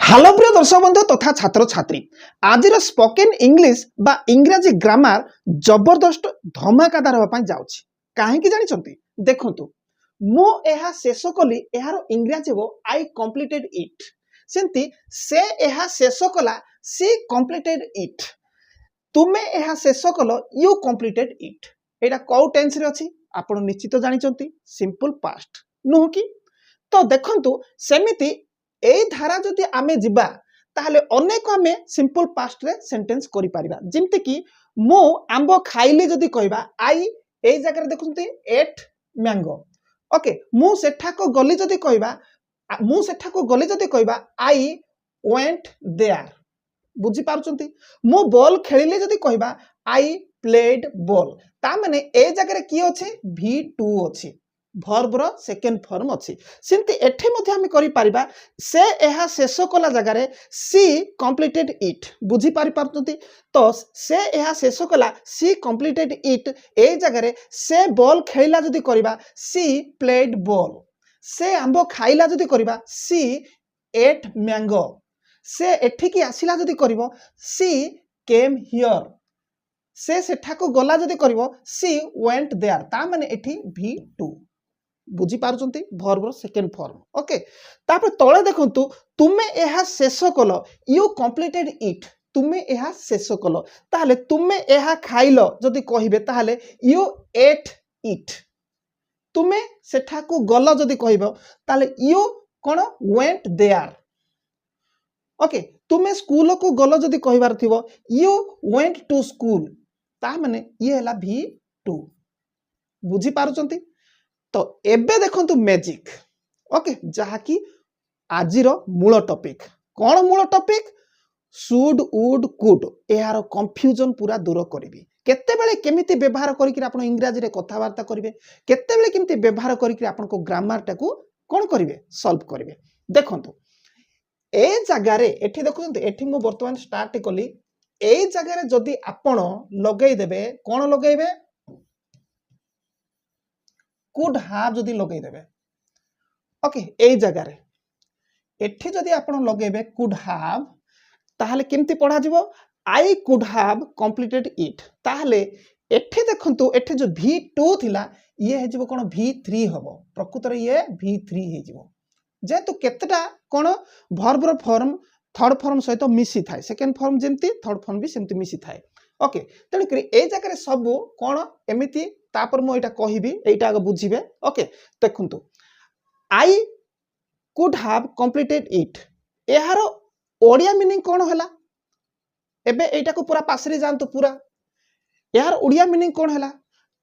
Hello प्रिय दर्शक बंधु तथा छात्र छात्री आज स्पोकन इंग्लिश बा इंग्राजी ग्रामर जबरदस्त धमाकादार होगा जाऊँगी कहीं जानते देखु मु एहा शेष कली यार इंग्राजी वो आई कंप्लीटेड इट सेमती से एहा शेष कला सी कंप्लीटेड इट तुमे एहा शेष कल यू कंप्लीटेड इट एटा कौ टेंस रे अछि आपण निश्चित जानते सिंपल पास्ट नुह कि तो देखंतु सेमिति एई धारा जदि आमे जिबा ताहले अनेक आमे सिंपल पास्ट रे सेंटेंस करि परिबा जेमति कि मु आंबो खाइले जदि कहबा आई एई जगह रे देखुंती एट मैंगो ओके मु सेठा को गली जदि कहबा आई वेंट देयर बुझी पारुचंती मु बॉल खेलिले जदि कहबा आई प्लेड बॉल ता माने ए जगह रे की अछि V2 अछि वर्ब रो सेकंड फॉर्म अछि सिंती एठी मध्ये हम करि परिबा से एहा शेष कला जगह रे सी कंप्लीटेड इट बुझी पारि पारुचंती तो से एहा शेष कला सी कंप्लीटेड इट ए जगह रे से बॉल खेलिला जदि करबा सी प्लेड बॉल से आंबो खाइला जदि करबा सी एट मैंगो से एठी की आसिला जदि करबो सी केम हियर से सेठा को गला जदि करबो सी वेंट देयर ता माने एठी V2 बुझी पारुचंती वर्ब सेकंड फॉर्म ओके तापर तळे देखंतु तुमे एहा शेष कल यू कंप्लीटेड इट तुमे एहा शेष कल ताहले तुमे एहा खाइलो जदि कहिबे ताहले यू एट इट तुमे सेठा को गल जदि कहिबो ताहले यू कोन वेंट देयर ओके तुमे स्कूल को गल जदि कहिबार थिबो यू वेंट टू स्कूल ता माने ये हला V2 बुझी पारुचंती तो एबे देखंतु मैजिक ओके जहा कि आजिर मूल टॉपिक कौन मूल टॉपिक शुड वुड कुड यार कंफ्यूजन पूरा दूर करिवि केतेबेले केमिति व्यवहार करिकि आपण इंग्रजी रे कथावार्ता करिवे केतेबेले केमिति व्यवहार करिकि आपण को ग्रामर टाकू कोन करिवे सॉल्व करिवे देखंतु ए जगह रे एठी देखंतु एठी मु वर्तमान स्टार्ट कली ए जगह रे जदी आपण लगेई देबे कोन लगेइबे कुड हाव जदि लगे देबे ओके ए जगह रे एठी जदि आपण लगेबे कुड हाव ताहले केमती पढ़ा जिवो I could have completed it ताहले एठी देखंतु एठी जो V2 थिला ये हे जिवो कोन V3 हबो प्रकृत रे ये V3 हे जिवो जेतु केतटा कोन वर्ब रो फॉर्म थर्ड फॉर्म सहित मिसी थाए सेकंड फॉर्म जेमती थर्ड फॉर्म भी सेमती मिसी थाए ओके तेणु करी ए जगह रे सब कोन एमिति तापर मो एटा कहिबी एटा आगे बुझिबे ओके देखंतु I could have completed it एहार ओडिया मीनिंग कोन हला एबे एटा को पूरा पासरी जानतो पूरा एहार ओडिया मीनिंग कोन हला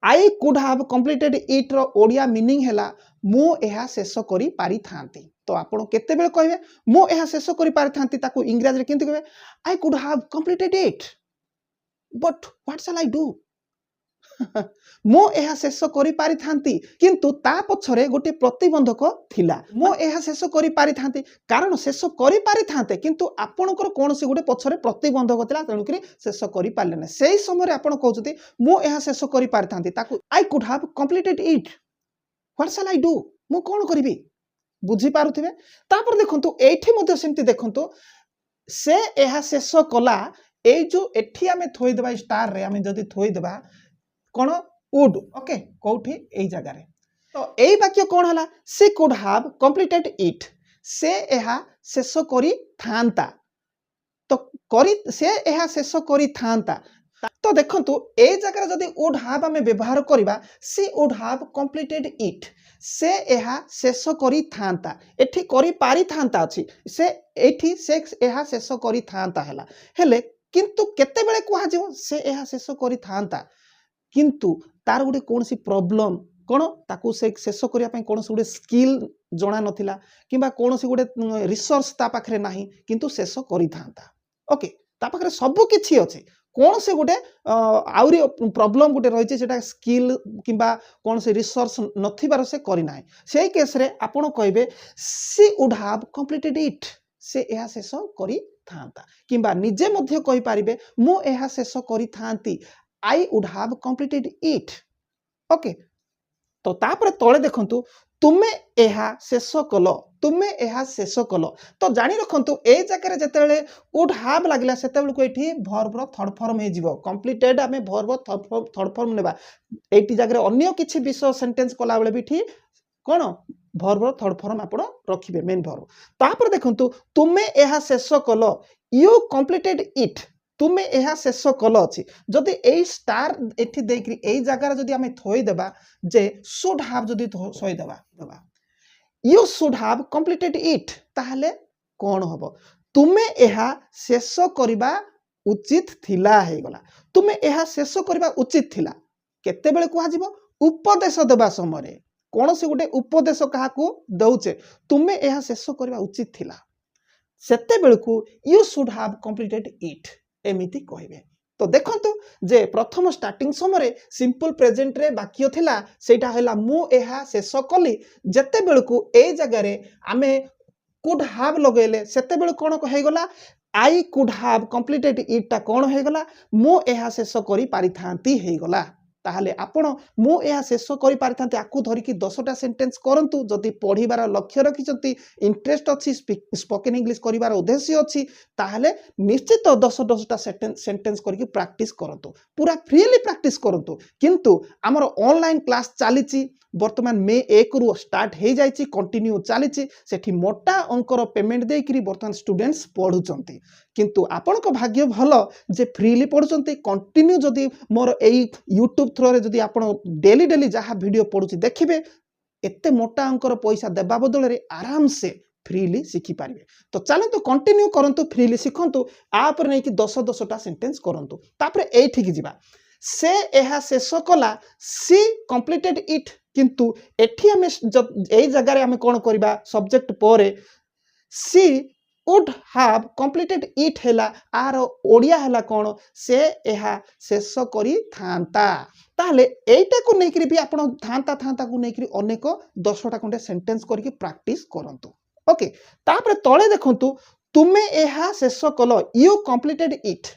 I could have completed it रो ओडिया मीनिंग हला मु एहा शेष करि पारि थांती तो आपण केते बेले कहबे मु एहा शेष करि पारि थांती ताको इंग्रजी रे केंति कहबे I could have completed it but what shall I do मो एहा शेष करि पारि थांती किंतु ता पछरे गोटे प्रतिबंधक थिला मो एहा शेष करि पारि थांती कारण शेष करि पारि थांते किंतु आपणकर कोनसी गोटे पछरे प्रतिबंधक थिला तेणु करी शेष करि पारले नै सेही समय रे आपण कहउछथि मो एहा शेष करि पारि थांती ताकू I could have completed it what shall I do मो कोन करिवि बुझी पारुथिबे तापर देखंतु एठी मध्ये सेमति देखंतु से एहा शेष कला ए जो एठी आमे थोइ देबा स्टार रे आमे जदी थोइ देबा कोन वुड ओके कोठी एई जगह रे तो एई वाक्य कोन हला सी कुड हाव कंप्लीटेड इट से एहा शेष करी थांता तो करी से एहा शेष करी थांता तो देखंतु ए जगह जदी वुड हाव आमे व्यवहार करबा सी वुड हाव कंप्लीटेड इट से एहा शेष करी थांता एठी करी पारि थांता अछि से एठी से एहा शेष करी थांता हला हेले किंतु केते बेले कुहा जिवो से एहा शेष करी थांता किंतु तार गोटे कौन सी प्रॉब्लम कौन ताकू से शेष करिया पई कौन सी गोटे स्किल जणा नथिला किबा कौन सी गोटे रिसोर्स ता पाखरे नाही किंतु शेष करि थांता ओके ता पाखरे सब किछि अछि कौन से गोटे आउरी प्रॉब्लम गोटे रहिছে सेटा स्किल किबा कौन से रिसोर्स नथिबार से करि नाही सेही केस रे आपण कहबे सी वुड हाव कंप्लीटेड इट से एहा शेष करि थांता किबा निजे मध्ये कहि पारिबे मु एहा शेष करि थांती I would have completed it. Okay. तो तापर तळे देखंतु तुमे एहा शेष कल तुमे एहा शेष कल तो जानी रखंतु ए जगह जेतेबेले वुड हैव लागला सेतेबेले को एठी वर्ब रो थर्ड फॉर्म हे जिवो कंप्लीटेड आमे वर्ब थर्ड फॉर्म नेबा एठी जगह अन्य किछि विषय सेंटेंस कला बेले भी ठीक कोन वर्ब रो थर्ड फॉर्म आपण रखिबे मेन वर्ब तापर देखंतु तुमे एहा शेष कल यू कंप्लीटेड इट तुमे एहा शेष कल अछि जदि ए स्टार एठी देकरी ए जगह जदि आमे थोई देबा जे शुड हैव जदि थोई देबा you should have completed it ताहले कोन हबो तुमे एहा शेष करिबा उचित थिला हे गला तुमे एहा शेष करिबा उचित थिला केते बेले कुहा जिवो उपदेश देबा समय कोन से गुटे उपदेश काहाकू दउचे तुमे एहा शेष करिबा उचित थिला सेते बेले को you should have completed it एमिति कहबे तो देखंतु जे प्रथम स्टार्टिंग समय सिंपल प्रेजेंट रे वाक्य थिला सेटा हैला मु एहा शेष कली जते बेले को ए जगह रे आमे कुड हैव लगेले सेते बेले कोन हे गला आई कुड हैव कंप्लीटेड इट ता कोन हे गला मु एहा शेष करि पारिथांती हे गला ताहले आपण मु एहा शेष करि पारिथांती आकु धरि कि 10टा सेंटेंस करंतु जदि पढिबार लक्ष्य रखिचंती इंटरेस्ट अछि स्पोकन इंग्लिश करिवार उद्देश्य अछि ताहले निश्चित 10टा सेंटेंस करके प्रैक्टिस करंतु पूरा फ्रीली प्रैक्टिस करंतु किंतु हमर ऑनलाइन क्लास चलीची वर्तमान मे 1 रु स्टार्ट हे जाईची कंटिन्यू चलीची सेठी मोटा अंकर पेमेंट देई करी वर्तमान स्टूडेंट्स पढुचंती किंतु आपण को भाग्य भलो जे फ्रीली पढुचंती कंटिन्यू जदी मोर एई यूट्यूब थ्रू रे जदी आपण डेली डेली जहा वीडियो पढुची देखिबे एते मोटा अंकर पैसा देबा बदल रे आराम से फ्रीली शिखी पारिबे तो चलंतु कंटिन्यू करंतु फ्रीली शिखंतु आ पर नै कि 10टा सेंटेंस करंतु तापर एठी कि जिबा से एहा शेष कला सी कंप्लीटेड इट किंतु एठी हमें ए जगह रे हमें कोन करबा सब्जेक्ट परे सी वुड हैव कंप्लीटेड इट हैला आर ओडिया हैला कोन से एहा शेष करी थांता ताले एटा को नै करी भी आपण थांता थांता को नै करी अनेक 10टा खंडे सेंटेंस करके प्रैक्टिस करंतु ओके तापर तळे देखंतु तुमे एहा शेष कल यू कंप्लीटेड इट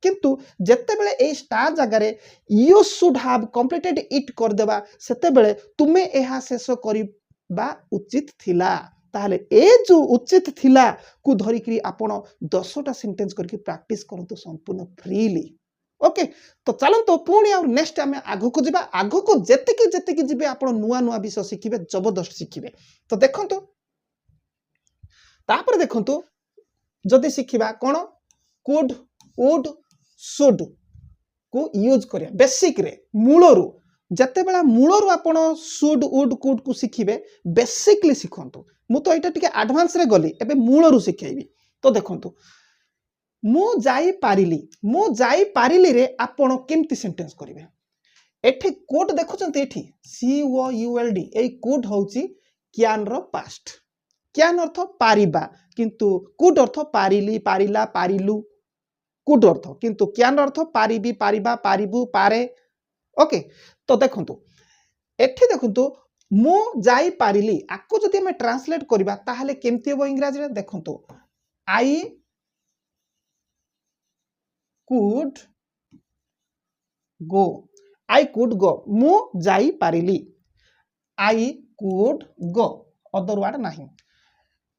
किंतु जेते बेले ए स्टार जगह रे you should have completed it कर देबा सेते बेले तुमे एहा शेष करिबा उचित थिला ताहले ए जो उचित थिला को धरि करी आपण 10टा सेंटेंस करके प्रैक्टिस करंतु संपूर्ण फ्रीली ओके तो चलंतु पुणी आ नेक्स्ट हमें आगो को जिबा आगो को जेते कि जिबे आपण नुआ नुआ विषय शिखिबे जबरदस्त शिखिबे तो देखंतु तापर देखंतु जदी शिखिबा कोन कुड वुड शुड को यूज करिया बेसिक रे मूलरू जते बेला मूलरू आपण शुड वुड कुड को शिखिबे बेसिकली शिखंतु मु तो एटा टिके एडवांस रे गली एबे मूलरू शिखेबी तो देखंतु मु जाई पारिली रे आपण केमती सेंटेंस करिवे एठी कोड देखुचंती एठी C O U L D ए कोड होउची क्यान रो पास्ट क्यान अर्थ पारिबा किंतु कुड अर्थ पारिली पारिला पारिलु कुड अर्थ किंतु क्यान अर्थ पारिबी पारिबा पारिबु पारे ओके तो देखंतु एठी देखंतु मु जाई पारिली आको जदि हम ट्रांसलेट करबा ताहले केमती हो इंग्लिश रे देखंतु आई कुड गो मु जाई पारिली I could go other word नाही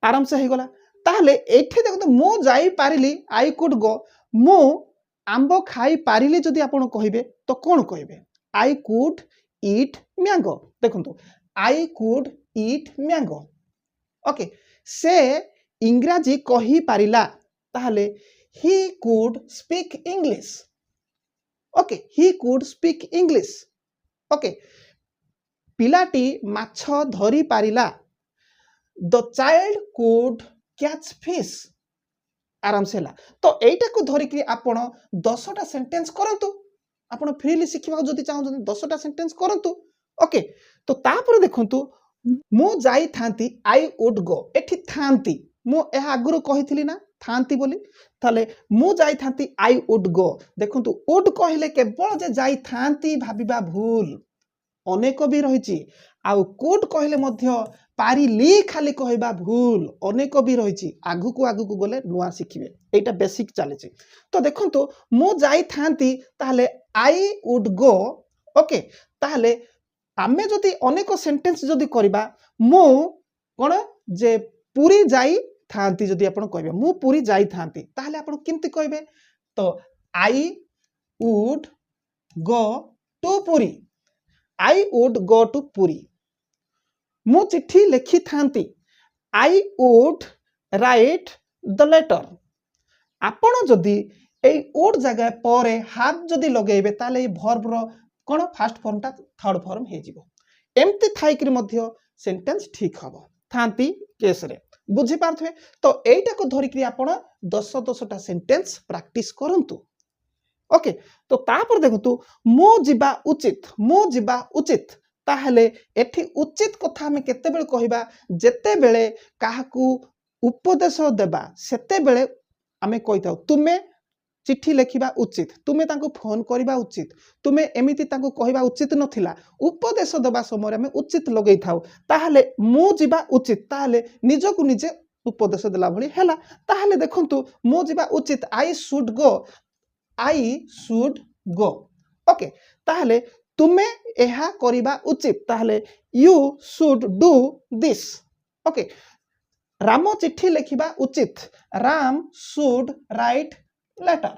आराम से हे गला ताहले एठी देखंतु मु जाई पारिली आई कुड गो मु आंबो खाई पारिली जदि आपण कहिबे तो कोन कहिबे आई कुड ईट मैंगो देखंतु I could eat mango okay से इंग्रजी कहि पारिला ताहले he could speak English okay he could speak English okay पिलाटी माछ धरी पारिला the child could catch fish आराम से ला तो एटा को धरि कि आपण 10टा सेंटेंस करंतु आपण फ्रीली शिखिबा जदि चाहू 10टा सेंटेंस करंतु ओके तो तापर देखंतु मु जाई थांती आई वुड गो एठी थांती मु एहा आगुरो कहिथिली ना थांती बोली ताले मु जाई थांती आई वुड गो देखंतु वुड कहिले केवल जे जाई थांती भाबिबा भूल अनेक भी रहिछि आउ कुड कहिले मध्य पारिली खाली कहबा भूल अनेक भी रहिछि आगु को गले नुआ शिखिबे एटा बेसिक चलेछि तो देखंतु मु जाई थांती ताले आई वुड गो ओके ताले आमे जदि अनेक सेंटेंस जदि करबा मु कोन जे पुरी जाई थांती जदि आपण कहबे मु पुरी जाई थांती ताहले आपण केमति कहबे तो I would go to Puri I would go to Puri मु चिट्ठी लिखि थांती I would write the letter आपण जदि एई वुड जगह परे हाथ जदि लगेबे ताले ए वर्ब रो कोन फर्स्ट फॉर्म ता थर्ड फॉर्म हे जिवो एमती थाई कि मध्य सेंटेंस ठीक हबो थांती केस रे बुझी पारथवे तो एटा को धरि कि आपण 10-10टा सेंटेंस प्रैक्टिस करंतु ओके तो तापर देखंतु मो जिबा उचित ताहले एठी उचित कथा में केते बेले कहिबा जेते बेले काहाकू उपदेश देबा सेते बेले आमे कहिताउ तुमे चिट्ठी लिखिबा उचित तुमे तांको फोन करिबा उचित तुमे एमिति तांको कहिबा उचित नथिला उपदेश देबा समय आमे उचित लगै थाउ ताहले मु जिबा उचित ताहले निजकु निजे उपदेश देला भली हैला ताहले देखंतु मु जिबा उचित आई शुड गो ओके ताहले तुमे एहा करिबा उचित ताहले you should do this okay Ram चिट्ठी लिखिबा उचित राम शुड राइट लेटर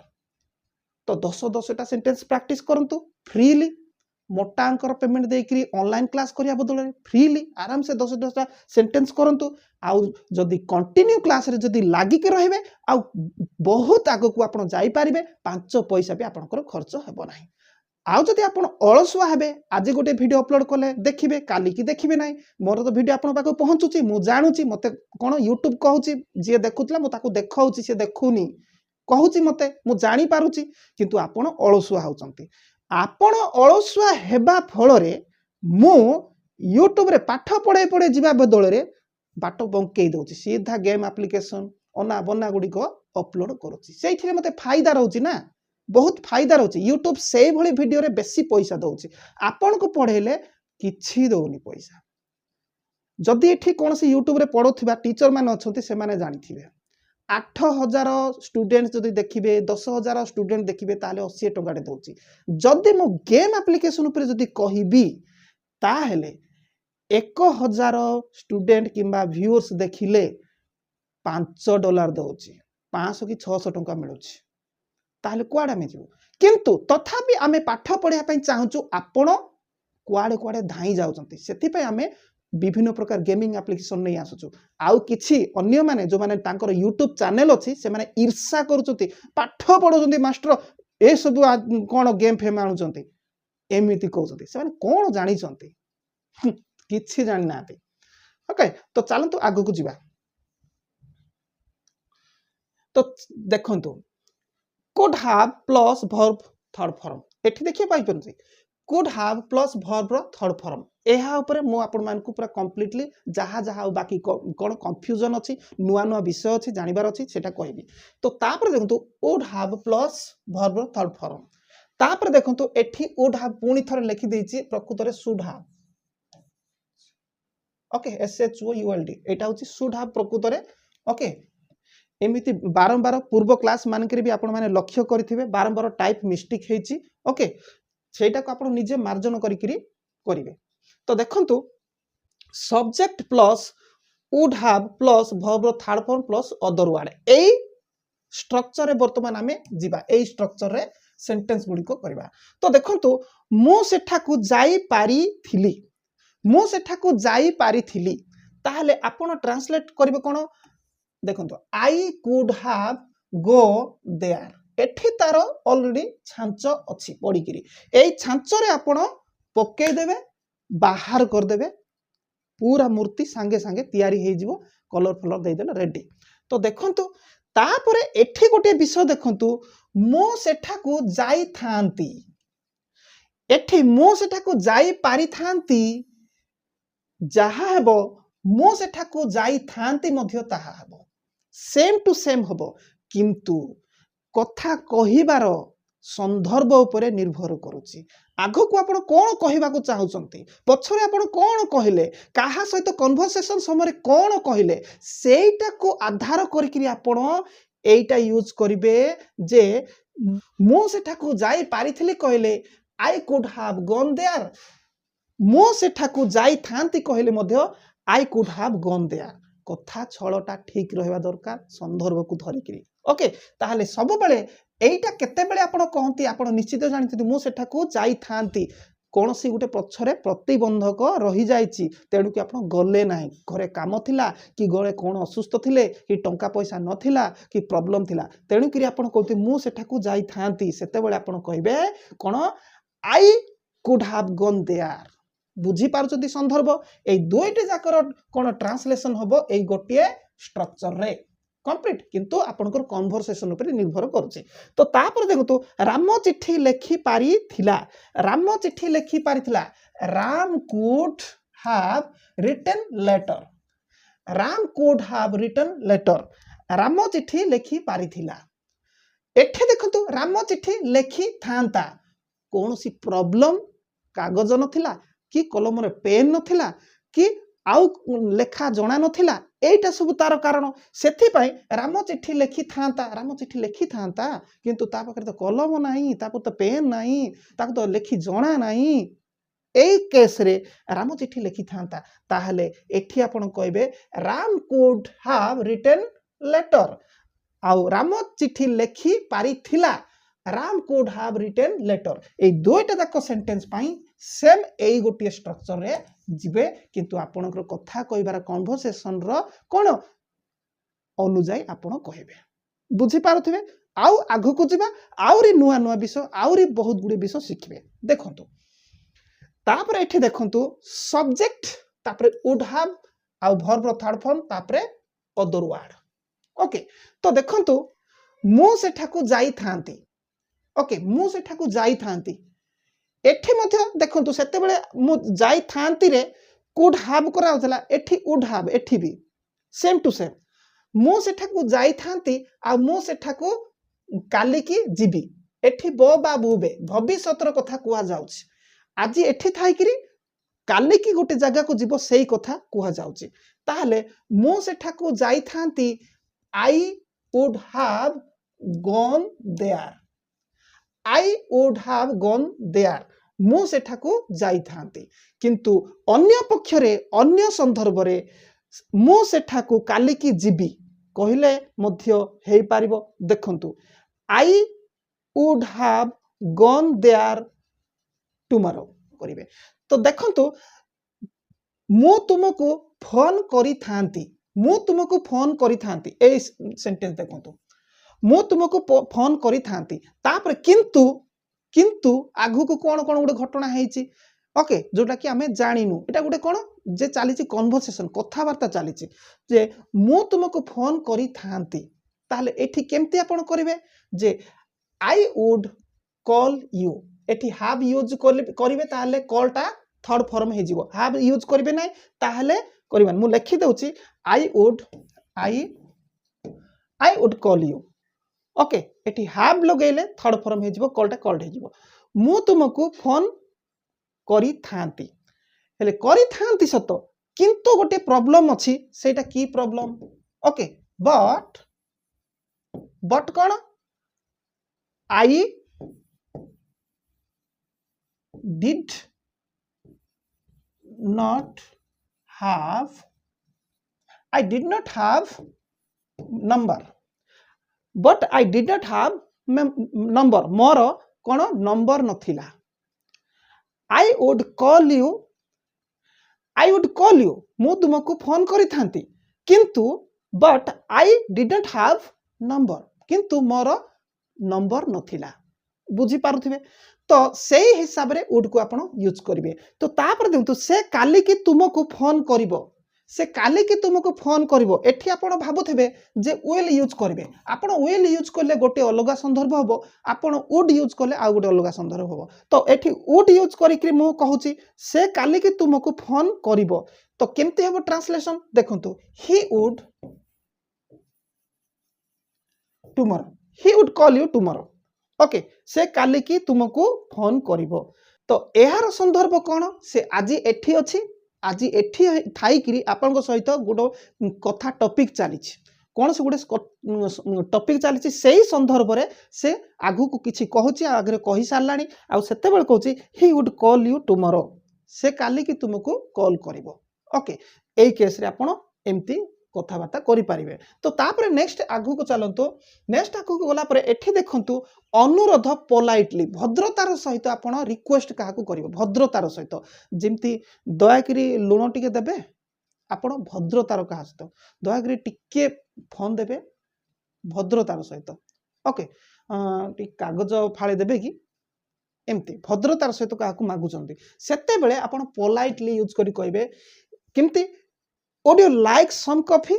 तो 10-10टा सेंटेंस प्रैक्टिस करंतु फ्रीली मोटा अंकर पेमेंट देकरी ऑनलाइन क्लास करिया बदल फ्रीली आराम से 10-10टा सेंटेंस करंतु आउ जदि कंटिन्यू क्लास रे जदि लागि के रहबे आउ बहुत आगो को आपण जाई परिबे 5 पैसा भी आपनकर खर्च हेबो नाही आउ जदि आपण अलसुआ हेबे आज गोटे वीडियो अपलोड कले देखिबे काली की देखिबे नाही मोर तो वीडियो आपण पाको पहुंचुची मु जानुची मते कोन YouTube कहूची जे देखुतला मु ताको देखाउची से देखुनी कहूची मते मु जानि पारुची किंतु आपण अलसुआ होचंती आपण अलसुआ हेबा फल रे मु YouTube रे पाठ पढे पढे जिबा बदल रे बाट बंकेई दउची सीधा गेम एप्लीकेशन ओना बना गुडी को अपलोड करूची सेइथिरे मते फायदा रहउची ना बहुत फायदा रहउची YouTube सेई भली वीडियो रे बेसी पैसा दउची आपण को पढेले किछि दउनी पैसा जदि एठी कोनसी YouTube रे पढोथिबा टीचर मान अछंती से माने जानिथिबे 8000 स्टूडेंट जदि देखिबे 10000 स्टूडेंट देखिबे ताले 80 टंगाटे दउची जदि मो गेम एप्लीकेशन ऊपर जदि कहिबी ताहेले 1000 स्टूडेंट किंबा व्यूअर्स देखिले $5 दउची 500 कि 600 टंका मिलुची ताहले कुआडे में जीवो किंतु तथापि आमे पाठ पढिया पई चाहूचु आपण कुआडे कुआडे धाई जाउचंती सेति पई आमे विभिन्न प्रकार गेमिंग एप्लीकेशन नहीं आसुचु आउ किछि अन्य माने जो माने तांकर YouTube चैनल अछि से माने ईर्षा करूचंती पाठ पढोचंती मास्टर ए सब कोन गेम फेम आनुचंती एमिति कहउचंती से माने कोन जानि चंती किछि जानि नाती ओके तो चलंतु आगु को जिबा तो देखंतु could have plus verb third form एठी देखिए पाई परछि could have plus verb third form एहा ऊपर मो आपण मान को पूरा कंप्लीटली जहा जहा बाकी कोन कंफ्यूजन अछि नुआ नुआ विषय अछि जानिबार अछि सेटा कहबी तो तापर देखंतु would have plus verb third form तापर देखंतु एठी would have पुनी थरे लिखि देछि प्रकृत रे should have ओके SHOULD एटा होछि should have प्रकृत रे ओके एमिति बारंबार पूर्व क्लास मान के भी आपण माने लक्ष्य करथिबे बारंबार टाइप मिस्टेक हेछि ओके सेटा को आपण निजे मार्जन करिकरी करिवे तो देखंतु subject plus would have plus verb third form plus other word AE structure रे वर्तमान आमे जिबा एई स्ट्रक्चर रे सेंटेंस गुडी को करबा तो देखंतु मो सेठा को जाई पारी थिली ताहले आपण ट्रांसलेट करबे कोन देखंतु I could have go there एठी तार ऑलरेडी छांच अछि पडिकिरी एई छांच रे आपण पक्के देबे बाहर कर देबे पूरा मूर्ति सांगे सांगे तैयारी हे जिवो कलर फलर दे देले रेडी तो देखंतु तापरे एठी गोटे विषय देखंतु मो सेठा को जाई थांती एठी मो सेठा को जाई पारी थांती जहा हेबो मो सेठा को जाई थांती मध्य ताहा हेबो सेम टू सेम हबो किंतु कथा कहिबार संदर्भ उपरे निर्भर करूची आगो को आपण कोन कहिबा को चाहुचंती पछरे आपण कोन कहिले काहा सहित कन्वर्सेशन समय कोन कहिले सेटा को आधार करिकरी आपण एटा यूज करिवे जे मो सेठा को जाई पारिथिली कहिले I could have gone there मु सेठाकू जाई थांती कहले मध्य I could have gone there कथा छळटा ठीक रहबा दरकार संदर्भ को धरिकरी ओके ताहले सब बेले एइटा केते बेले आपण कहंती आपण निश्चित जानिथि मु सेठाकू जाई थांती कोनसी गुटे पछरे प्रतिबंधक रही जाइछि तेणु कि आपण गले नाही घरे काम थिला कि घरे कोन असुस्थ थिले कि टंका पैसा नथिला कि प्रॉब्लम थिला तेणु कि आपण कहते मु सेठाकू जाई थांती सेते बेले आपण कहबे कोन I could have gone there बुझी पारुछथि संदर्भ ए दुईटे जाकर कोन ट्रांसलेशन हबो ए गोटिए स्ट्रक्चर रे कंप्लीट किंतु आपनकर कन्वर्सेशन ऊपर निर्भर करूची तो तापर देखतो राम चिट्ठी लेखि पारी थिला राम चिट्ठी लेखि पारी थिला Ram could have written letter Ram could have written letter Ram चिट्ठी लेखि पारी थिला एठे देखतो राम चिट्ठी लेखि थांता कोनोसी प्रॉब्लम कागज नथिला कि कलम रे पेन नथिला कि आउ लेखा जणा नथिला एटा सब तार कारण सेथि पई राम चिट्ठी लेखि थांता किंतु ता पाखरे तो कलम नाही ताको तो पेन नाही ताको तो लेखि जणा नाही एई केस रे राम चिट्ठी लेखि थांता ताहले एठी आपण कहबे Ram could have written letter आउ राम चिट्ठी लेखि पारी थिला Ram could have written letter ए दुईटा जाक सेंटेंस पाई सेम एई गोटिए स्ट्रक्चर रे जिबे किंतु आपनकर कथा कहबार कन्वर्सेशन रो कोन अनुजाई आपण कहबे बुझी पारुथिबे आउ आगु को जिबा आउरी नुआ नुआ विषय आउरी बहुत गुडी विषय शिखबे देखंतु तापर एठी देखंतु सब्जेक्ट तापर वुड हैव आउ वर्ब रो थर्ड फॉर्म तापर अदर वर्ड ओके तो देखंतु मु सेठाकू जाई थांती ओके मु सेठाकू जाई थांती एठी मध्य देखंतु सेते बेले मु जाई थांती रे कुड हैव करा होतला एठी वुड हैव एठी भी सेम टू सेम मु सेठाकू जाई थांती आ मु सेठाकू काली की जीबी एठी बो बा बुबे भविष्यतर कथा कुआ जाउछि आज एठी थाई किरी काली की गोटे जगह को जीवो सेही कथा कुआ जाउछि ताहले मु सेठाकू जाई थांती I would have gone there I would have gone there मु सेठाकू जाई थांती किंतु अन्य पक्षरे अन्य संदर्भ रे मु सेठाकू काली की जीबी कहले मध्य हेई पारिबो देखंतु I would have gone there tomorrow करिवे तो देखंतु मु तुमको फोन करी थांती मु तुमको फोन करी थांती ए सेंटेंस देखंतु मु तुमको फोन करी थांती तापर किंतु किंतु आगु को कोन कोन गुटे घटना हेची ओके जोटा कि आमे जानिनु एटा गुटे कोन जे चालीची कन्वर्सेशन कथावार्ता चालीची जे मु तुमको फोन करी थांती ताहले एठी केमती आपण करिवे जे आई वुड कॉल यू एठी हैव यूज करिवे ताहले कॉलटा थर्ड फॉर्म हे जिवो हैव यूज करिवे नै ताहले करिवन मु लिखि दउची I would call you okay एटी हैव लगेले थर्ड फॉर्म हे जिवो कॉलटा कॉल्ड हे जिवो मु तुमको फोन करी थांती हेले करी थांती सतो किंतु गोटे प्रॉब्लम अछि सेटा की प्रॉब्लम ओके बट कोन I did not have number but I did not have number मोर कोन नंबर नथिला आई वुड कॉल यू मु तुमको फोन करी थांती किंतु but I did not have number किंतु मोर नंबर नथिला बुझी पारुथिबे तो सेही हिसाब रे वुड को आपण यूज करिवे तो तापर देखु से काली की तुमको फोन करिवो से काली की तुमको फोन करिवो एठी आपण भाबुथिबे जे विल यूज करिवे आपण विल यूज करले गोटे अलगा संदर्भ हबो आपण वुड यूज करले आ गोटे अलगा संदर्भ हबो तो एठी वुड यूज करिकरी मु कहूची से काली की तुमको फोन करिवो तो केमती हबो ट्रांसलेशन देखंतु ही would call you tomorrow okay से काली की तुमको फोन करिवो तो एहार संदर्भ कोन से आज एठी अछि आज एठी थाई किरी आपन सहित गोटो कथा टॉपिक चली कौन से गोटे टॉपिक चली से संदर्भ रे से आगु को किछि कहूची आगे कहि सारलानी आ सेते बेल कहूची he would call you tomorrow से काली की तुमको कॉल करिवो ओके एई केस रे आपण एमती कथबार्ता करें तो तापर नेक्स्ट आगु को चलतु नेक्स्ट आगु को गला पर एठी देखंतु अनुरोध पोलाइटली भद्रतार सहित आपण रिक्वेस्ट काहाकू करिवो भद्रतार सहित जेमती दयाकरी लुण टिके देबे आपण भद्रतार कहा सहित दयाकरी टिके फोन देबे भद्रतार सहित ओके कागज फाड़ी देबे कि एमती भद्रतार सहित काहाकू मागुचंती सेते बेले आपण पोलाइटली यूज करी कहबे केमती would you like some coffee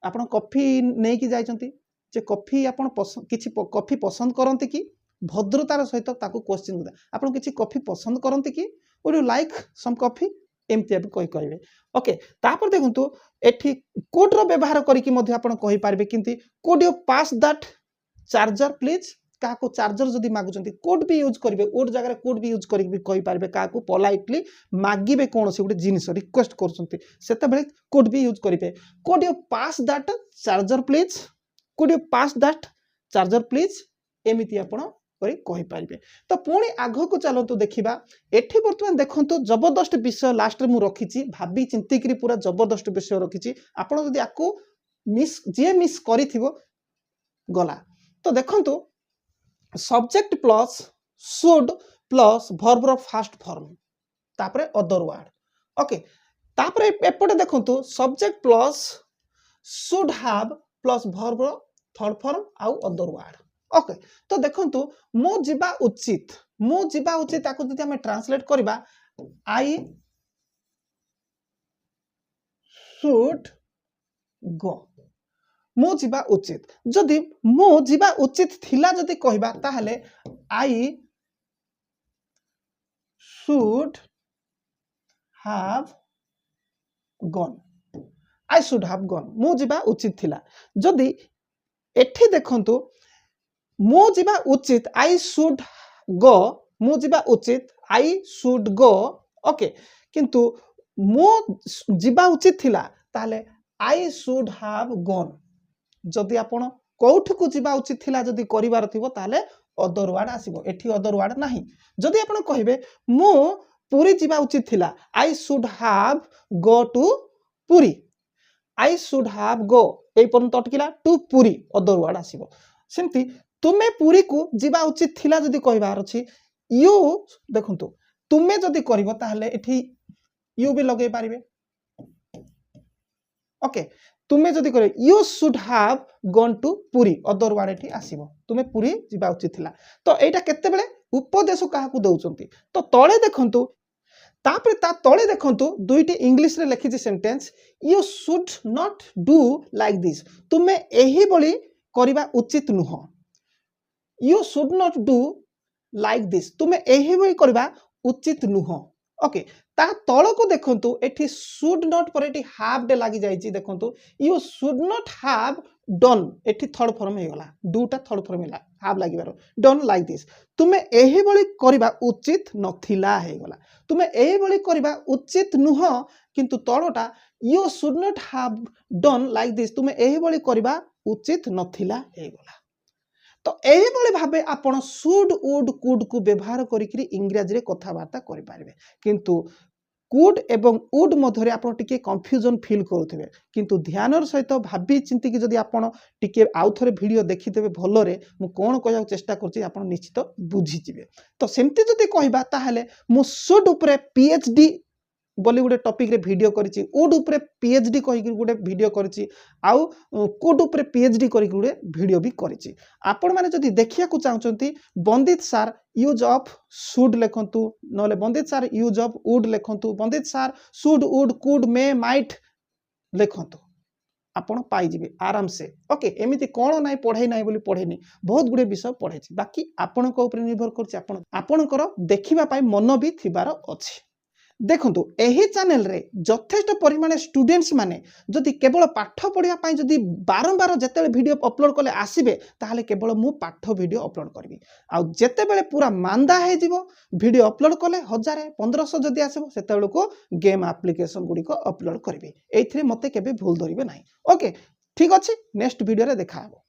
आपण कॉफी नहीं कि जाइचंती जे कॉफी आपण किछि कॉफी पसंद करंती कि भद्रतार सहित ताकू क्वेश्चन आपण किछि कॉफी पसंद करंती कि would you like some coffee एमती अब कहि कहबे ओके तापर देखंतु एठी कोड रो व्यवहार करी कि मध्ये आपण कहि पारबे किंती could you pass that charger please काको चार्जर जदि मागुचंती कोड भी यूज करिवे ओड जगह कोड भी यूज करि भी कहि पारबे काको पोलाइटली मागिबे कोन से गुटे जिनिस रिक्वेस्ट करचंती सेते बेले कोड भी यूज करिवे could you pass that charger please could you pass that charger please एमिति आपण करि कहि पारबे तो पुणी आगो को चलंतु देखिबा एठी वर्तमान देखंतु जबरदस्त विषय लास्ट रे मु रखिची भाबी चिंती करी पूरा जबरदस्त विषय रखिची आपण जदि आको मिस करिथिबो गला तो देखंतु subject plus should plus verb रो फर्स्ट फॉर्म तापरे अदर वर्ड ओके तापरे एपटे देखंतु subject plus should have plus verb रो थर्ड फॉर्म आउ अदर वर्ड ओके तो देखंतु मो जिबा उचित ताको जदि हम ट्रांसलेट करबा आई शुड गो मो जीवा उचित जदि मो जीवा उचित थिला जदि कहबा ताहले आई should have gone I should have gone मो जीवा उचित थिला जदि एठी देखंतु मो जीवा उचित आई शुड गो मो जीवा उचित आई शुड गो ओके किंतु मो जीवा उचित थिला ताहले आई शुड हैव गॉन जदि आपण कोठ को जीवा उचित थिला जदि करिवार थिबो ताले अदर वर्ड आसीबो एठी अदर वर्ड नाही जदि आपण कहिबे मो पुरी जीवा उचित थिला I should have go to Puri I should have go ए पर्यंत अटकिला टू पुरी अदर वर्ड आसीबो सेमती तुमे पुरी को जीवा उचित थिला जदि कहिबार अछि यू देखंतु तुमे जदि करिवो ताले एठी यू भी लगे पारिबे ओके तुमे जदि करे you should have gone to Puri other word एठी आसीबो तुमे पुरी जीवा उचित थिला तो एटा केते बेले उपदेश काहाकू दउचंती तो तळे देखंतु तापर ता तळे देखंतु दुईटी इंग्लिश रे लिखिछि sentence you should not do like this तुमे एही बळी करिबा उचित नुह you should not do like this तुमे एही बळी करिबा उचित नुह ओके ता तळ को देखंतु एठी शुड नॉट पर एठी हैव डे लागि जाईची देखंतु you should not have done एठी थर्ड फॉर्म हे गला डू टा थर्ड फॉर्म हेला हैव लागिबारो डन लाइक दिस तुमे एही बळी करिबा उचित नथिला हे गला तुमे एही बळी करिबा उचित नुह किंतु तळटा you should not have done like this तुमे एही बळी करिबा उचित नथिला हे गला तो एही बळी भाबे आपण शुड वुड कुड को व्यवहार करिकरी इंग्रजी रे कथाबार्ता करि पारिबे किंतु कुड एवं वुड मध्यरे आपण टिके कंफ्यूजन फील करूथिबे किंतु ध्यानर सहित भाबी चिंती कि जदि आपण टिके आउ थरे वीडियो देखितेबे भलरे मु कोन कहया चेष्टा करछि आपण निश्चित बुझि जिवे तो सेमति जदि कहबा ताहले मु शुड ऊपर पीएचडी बोली गोटे टॉपिक रे वीडियो करिछि वुड ऊपर पीएचडी कहि गोटे वीडियो करिछि आउ कुड ऊपर पीएचडी करि गोटे वीडियो भी करिछि आपण माने जदि देखिया को चाहउचंती बंदित सार यूज ऑफ शुड लेखंतु नले बंदित सार यूज ऑफ वुड लेखंतु बंदित sir should would could may might लेखंतु आपण पाई जिवे आराम से ओके एमिति कोन नाही पढाई नाही बोली पढेनी बहुत गुडे विषय पढाइछि बाकी आपण को ऊपर निर्भर करछि आपणकर देखिबा पाई मन भी थिबार अछि देखंतु एही चैनल रे यथेष्ट परिमाण स्टूडेंट्स माने जदि केवल पाठ पढ़िया पाई जदि बारंबार जेतेबेले वीडियो अपलोड कले आसीबे ताहले केवल मु पाठ वीडियो अपलोड करबी आ जेतेबेले पूरा मांदा हे जिवो वीडियो अपलोड कले 1000 1500 जदि आसीबो सेतेबेले को गेम एप्लीकेशन गुडी को अपलोड करबी एथिरे मते केबे भूल धरिबे नाही ओके ठीक अछि नेक्स्ट वीडियो रे देखा हबो।